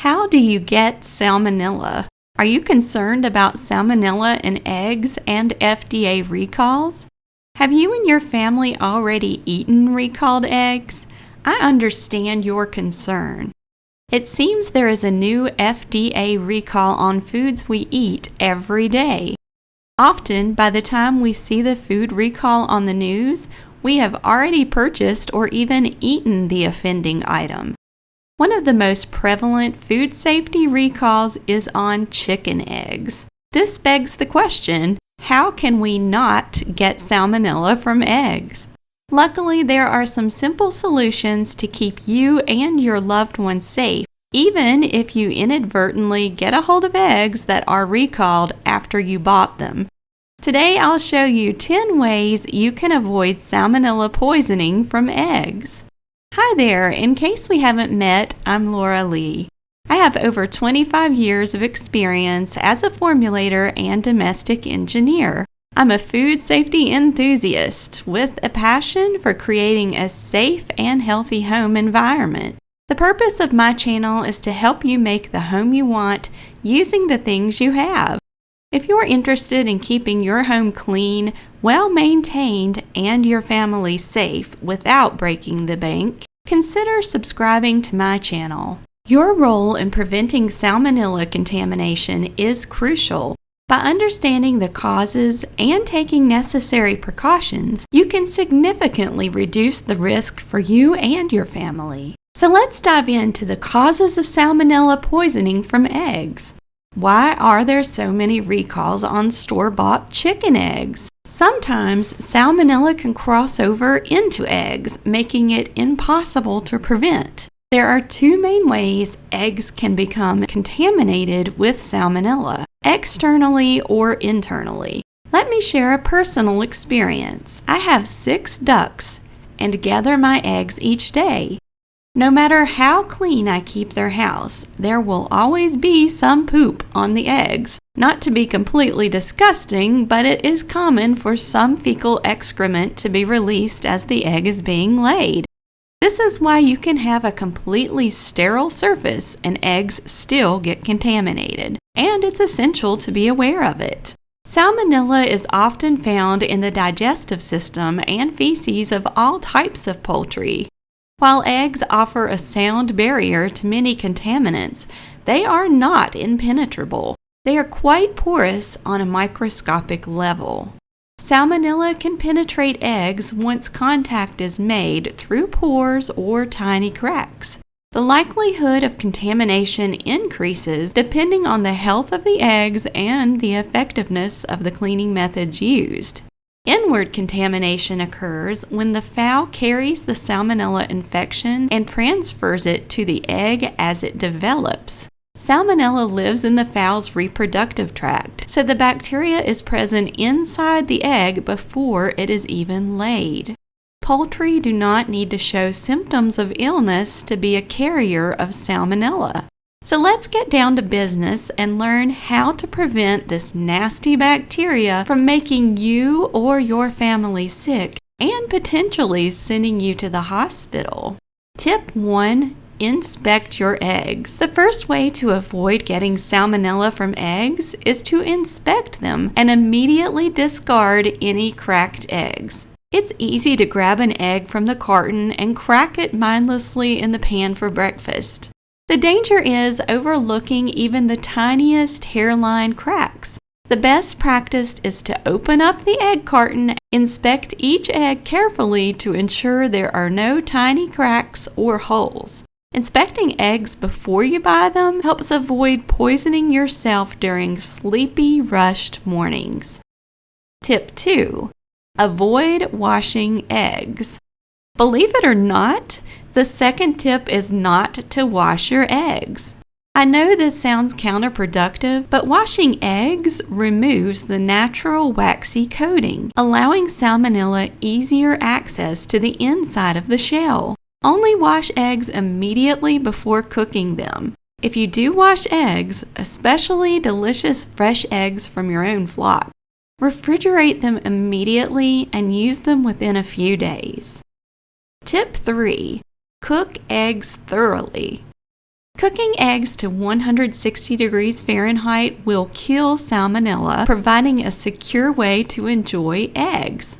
How do you get salmonella? Are you concerned about salmonella in eggs and FDA recalls? Have you and your family already eaten recalled eggs? I understand your concern. It seems there is a new FDA recall on foods we eat every day. Often, by the time we see the food recall on the news, we have already purchased or even eaten the offending item. One of the most prevalent food safety recalls is on chicken eggs. This begs the question, how can we not get salmonella from eggs? Luckily, there are some simple solutions to keep you and your loved ones safe, even if you inadvertently get a hold of eggs that are recalled after you bought them. Today, I'll show you 10 ways you can avoid salmonella poisoning from eggs. Hi there, in case we haven't met, I'm Lora Lea. I have over 25 years of experience as a formulator and domestic engineer. I'm a food safety enthusiast with a passion for creating a safe and healthy home environment. The purpose of my channel is to help you make the home you want using the things you have. If you're interested in keeping your home clean, well-maintained, and your family safe without breaking the bank, consider subscribing to my channel. Your role in preventing salmonella contamination is crucial. By understanding the causes and taking necessary precautions, you can significantly reduce the risk for you and your family. So let's dive into the causes of salmonella poisoning from eggs. Why are there so many recalls on store-bought chicken eggs? Sometimes salmonella can cross over into eggs, making it impossible to prevent. There are two main ways eggs can become contaminated with salmonella, externally or internally. Let me share a personal experience. I have 6 ducks and gather my eggs each day. No matter how clean I keep their house, there will always be some poop on the eggs. Not to be completely disgusting, but it is common for some fecal excrement to be released as the egg is being laid. This is why you can have a completely sterile surface and eggs still get contaminated, and it's essential to be aware of it. Salmonella is often found in the digestive system and feces of all types of poultry. While eggs offer a sound barrier to many contaminants, they are not impenetrable. They are quite porous on a microscopic level. Salmonella can penetrate eggs once contact is made through pores or tiny cracks. The likelihood of contamination increases depending on the health of the eggs and the effectiveness of the cleaning methods used. Inward contamination occurs when the fowl carries the salmonella infection and transfers it to the egg as it develops. Salmonella lives in the fowl's reproductive tract, so the bacteria is present inside the egg before it is even laid. Poultry do not need to show symptoms of illness to be a carrier of salmonella. So let's get down to business and learn how to prevent this nasty bacteria from making you or your family sick and potentially sending you to the hospital. Tip 1. Inspect your eggs. The first way to avoid getting salmonella from eggs is to inspect them and immediately discard any cracked eggs. It's easy to grab an egg from the carton and crack it mindlessly in the pan for breakfast. The danger is overlooking even the tiniest hairline cracks. The best practice is to open up the egg carton, inspect each egg carefully to ensure there are no tiny cracks or holes. Inspecting eggs before you buy them helps avoid poisoning yourself during sleepy, rushed mornings. Tip 2. Avoid washing eggs. Believe it or not, the second tip is not to wash your eggs. I know this sounds counterproductive, but washing eggs removes the natural waxy coating, allowing salmonella easier access to the inside of the shell. Only wash eggs immediately before cooking them. If you do wash eggs, especially delicious fresh eggs from your own flock, refrigerate them immediately and use them within a few days. Tip 3. Cook eggs thoroughly. Cooking eggs to 160 degrees Fahrenheit will kill salmonella, providing a secure way to enjoy eggs.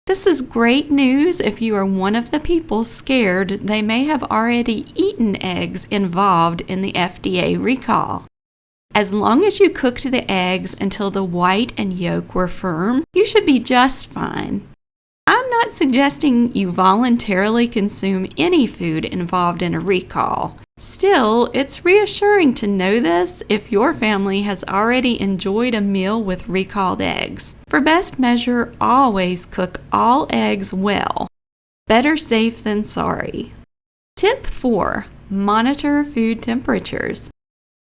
This is great news if you are one of the people scared they may have already eaten eggs involved in the FDA recall. As long as you cooked the eggs until the white and yolk were firm, you should be just fine. I'm not suggesting you voluntarily consume any food involved in a recall. Still, it's reassuring to know this if your family has already enjoyed a meal with recalled eggs. For best measure, always cook all eggs well. Better safe than sorry. Tip 4. Monitor food temperatures.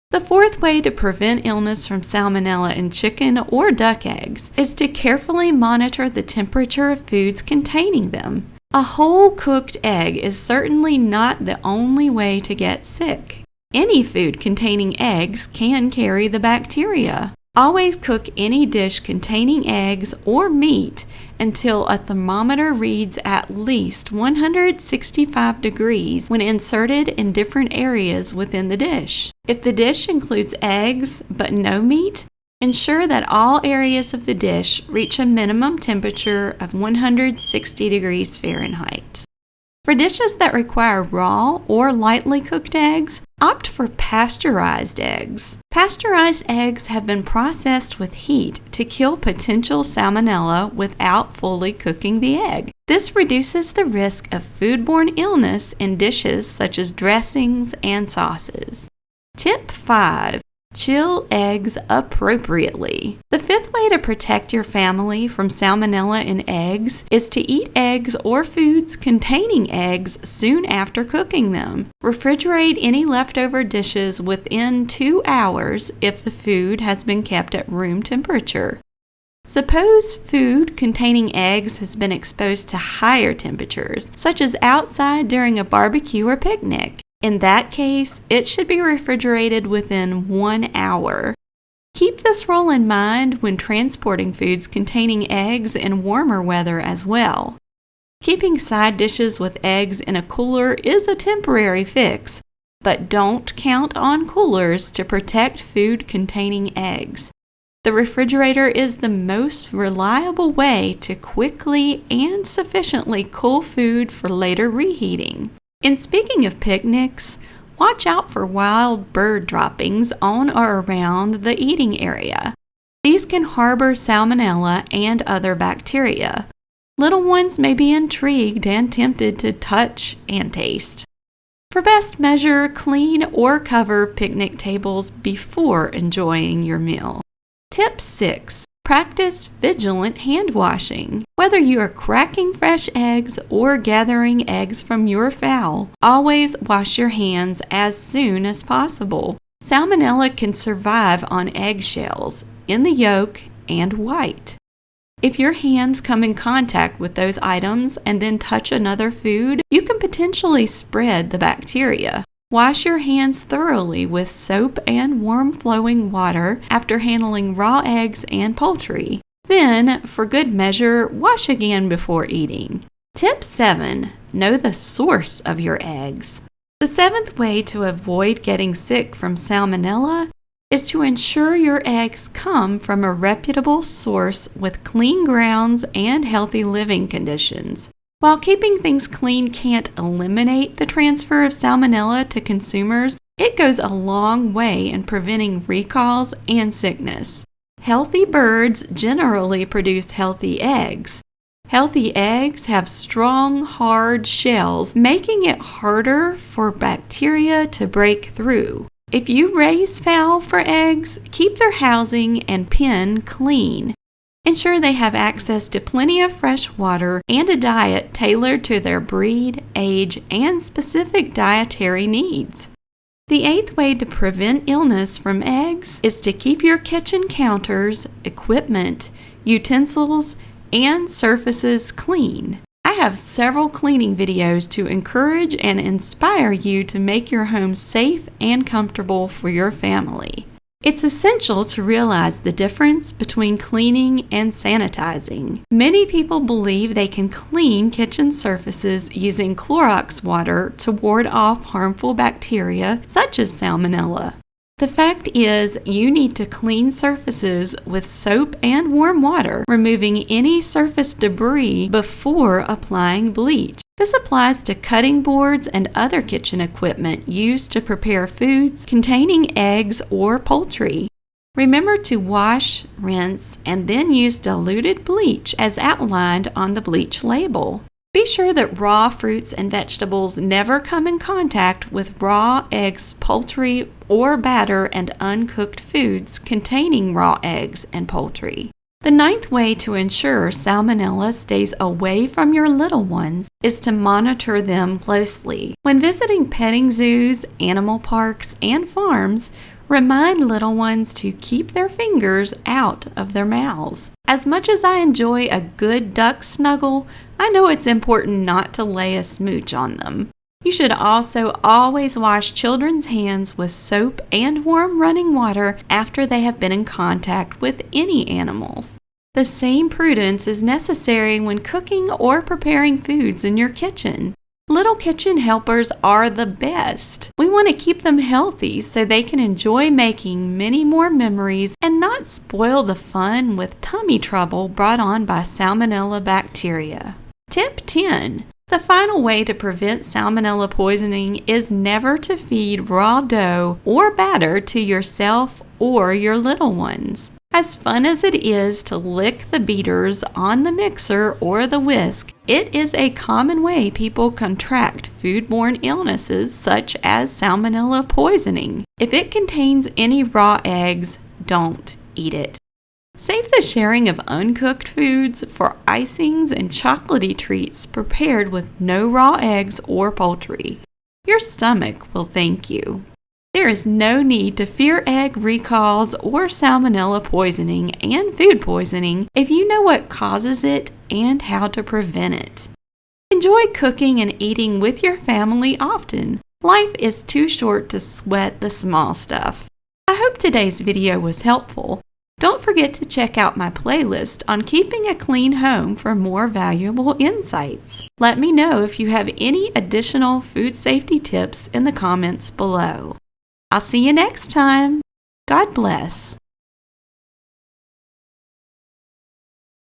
The fourth way to prevent illness from salmonella in chicken or duck eggs is to carefully monitor the temperature of foods containing them. A whole cooked egg is certainly not the only way to get sick. Any food containing eggs can carry the bacteria. Always cook any dish containing eggs or meat until a thermometer reads at least 165 degrees when inserted in different areas within the dish. If the dish includes eggs but no meat, ensure that all areas of the dish reach a minimum temperature of 160 degrees Fahrenheit. For dishes that require raw or lightly cooked eggs, opt for pasteurized eggs. Pasteurized eggs have been processed with heat to kill potential salmonella without fully cooking the egg. This reduces the risk of foodborne illness in dishes such as dressings and sauces. Tip 5. Chill eggs appropriately. The fifth way to protect your family from salmonella in eggs is to eat eggs or foods containing eggs soon after cooking them. Refrigerate any leftover dishes within 2 hours if the food has been kept at room temperature. Suppose food containing eggs has been exposed to higher temperatures, such as outside during a barbecue or picnic. In that case, it should be refrigerated within 1 hour. Keep this rule in mind when transporting foods containing eggs in warmer weather as well. Keeping side dishes with eggs in a cooler is a temporary fix, but don't count on coolers to protect food containing eggs. The refrigerator is the most reliable way to quickly and sufficiently cool food for later reheating. And speaking of picnics, watch out for wild bird droppings on or around the eating area. These can harbor salmonella and other bacteria. Little ones may be intrigued and tempted to touch and taste. For best measure, clean or cover picnic tables before enjoying your meal. Tip 6. Practice vigilant hand washing. Whether you are cracking fresh eggs or gathering eggs from your fowl, always wash your hands as soon as possible. Salmonella can survive on eggshells, in the yolk, and white. If your hands come in contact with those items and then touch another food, you can potentially spread the bacteria. Wash your hands thoroughly with soap and warm flowing water after handling raw eggs and poultry. Then, for good measure, wash again before eating. Tip 7. Know the source of your eggs. The seventh way to avoid getting sick from salmonella is to ensure your eggs come from a reputable source with clean grounds and healthy living conditions. While keeping things clean can't eliminate the transfer of salmonella to consumers, it goes a long way in preventing recalls and sickness. Healthy birds generally produce healthy eggs. Healthy eggs have strong, hard shells, making it harder for bacteria to break through. If you raise fowl for eggs, keep their housing and pen clean. Ensure they have access to plenty of fresh water and a diet tailored to their breed, age, and specific dietary needs. The eighth way to prevent illness from eggs is to keep your kitchen counters, equipment, utensils, and surfaces clean. I have several cleaning videos to encourage and inspire you to make your home safe and comfortable for your family. It's essential to realize the difference between cleaning and sanitizing. Many people believe they can clean kitchen surfaces using Clorox water to ward off harmful bacteria such as Salmonella. The fact is, you need to clean surfaces with soap and warm water, removing any surface debris before applying bleach. This applies to cutting boards and other kitchen equipment used to prepare foods containing eggs or poultry. Remember to wash, rinse, and then use diluted bleach as outlined on the bleach label. Be sure that raw fruits and vegetables never come in contact with raw eggs, poultry, or batter and uncooked foods containing raw eggs and poultry. The ninth way to ensure Salmonella stays away from your little ones is to monitor them closely. When visiting petting zoos, animal parks, and farms, remind little ones to keep their fingers out of their mouths. As much as I enjoy a good duck snuggle, I know it's important not to lay a smooch on them. You should also always wash children's hands with soap and warm running water after they have been in contact with any animals. The same prudence is necessary when cooking or preparing foods in your kitchen. Little kitchen helpers are the best. We want to keep them healthy so they can enjoy making many more memories and not spoil the fun with tummy trouble brought on by Salmonella bacteria. Tip 10. The final way to prevent Salmonella poisoning is never to feed raw dough or batter to yourself or your little ones. As fun as it is to lick the beaters on the mixer or the whisk, it is a common way people contract foodborne illnesses such as Salmonella poisoning. If it contains any raw eggs, don't eat it. Save the sharing of uncooked foods for icings and chocolatey treats prepared with no raw eggs or poultry. Your stomach will thank you. There is no need to fear egg recalls or Salmonella poisoning and food poisoning if you know what causes it and how to prevent it. Enjoy cooking and eating with your family often. Life is too short to sweat the small stuff. I hope today's video was helpful. Don't forget to check out my playlist on keeping a clean home for more valuable insights. Let me know if you have any additional food safety tips in the comments below. I'll see you next time. God bless.